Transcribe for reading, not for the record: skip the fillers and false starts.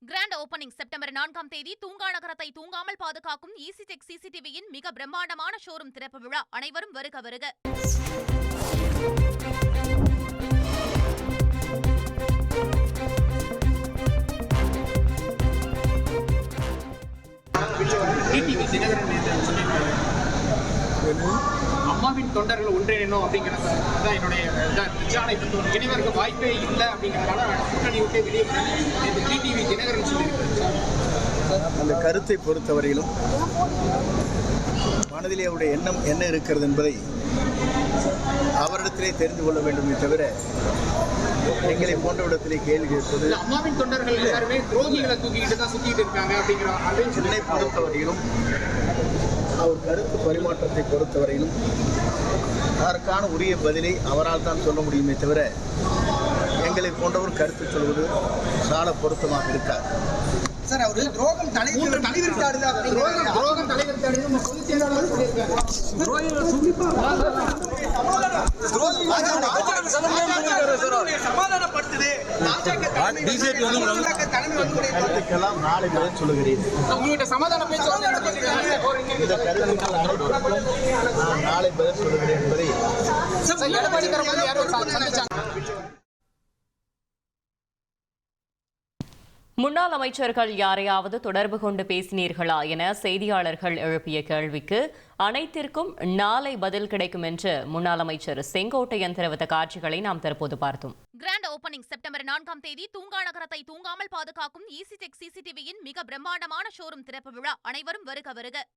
Grand opening September 4ஆம் தேதி தூங்கா நகரத்தை தூங்காமல் பாதுகாக்கும் ஈசிடெக் சிசிடிவியின் மிக பிரம்மாண்டமான ஷோரூம் திறப்பு விழா. அனைவரும் வருக வருக. அம்மாவின் தொண்டர்கள் ஒன்றிணைணும் அப்படிங்கிறது என்னுடைய இணைவருக்கு வாய்ப்பே இல்லை அப்படிங்கிறதுனால கூட்டணி விட்டு வெளியே டிடிவி தினகரன் சொல்லியிருக்காரு. அந்த கருத்தை பொறுத்தவரையிலும் மனதிலே அவருடைய எண்ணம் என்ன இருக்கிறது என்பதை அவரிடத்திலே தெரிந்து கொள்ள வேண்டுமே தவிர எங்களை போன்றவிடத்திலே கேள்வி கேட்பது. அம்மாவின் தொண்டர்கள் எல்லாருமே துரோகிகளை தூக்கிட்டு தான் சுத்திட்டு இருக்காங்க அப்படிங்கிற என்னை பொறுத்தவரையிலும் அவர் கருத்து பரிமாற்றத்தை பொறுத்தவரையிலும் அதற்கான உரிய பதிலை அவரால் தான் சொல்ல முடியுமே தவிர எங்களை போன்றவர் கருத்து சொல்வது சால பொருத்தமாக இருக்கார். சார், அவர் துரோகம் தலைவர் கருத்துக்கெல்லாம் நாளை பதில் சொல்லுகிறேன். உங்கள்கிட்ட சமாதான பேச்சு இந்த கருத்துக்கள் அனைத்துக்கும் நான் நாளை பதில் சொல்லுகிறேன் என்பதை முன்னாள் அமைச்சர்கள் யாரையாவது தொடர்பு கொண்டு பேசினீர்களா என செய்தியாளர்கள் எழுப்பிய கேள்விக்கு அனைத்திற்கும் நாளை பதில் கிடைக்கும் என்று முன்னாள் அமைச்சர் செங்கோட்டையன் தெரிவித்த காட்சிகளை நாம் தற்போது பார்த்தோம். கிராண்ட் ஓபனிங் செப்டம்பர் 4ஆம் தேதி தூங்கா நகரத்தை தூங்காமல் பாதுகாக்கும் ஈசிடெக் சிசிடிவியின் மிக பிரம்மாண்டமான ஷோரூம் திறப்பு விழா. அனைவரும் வருக வருக.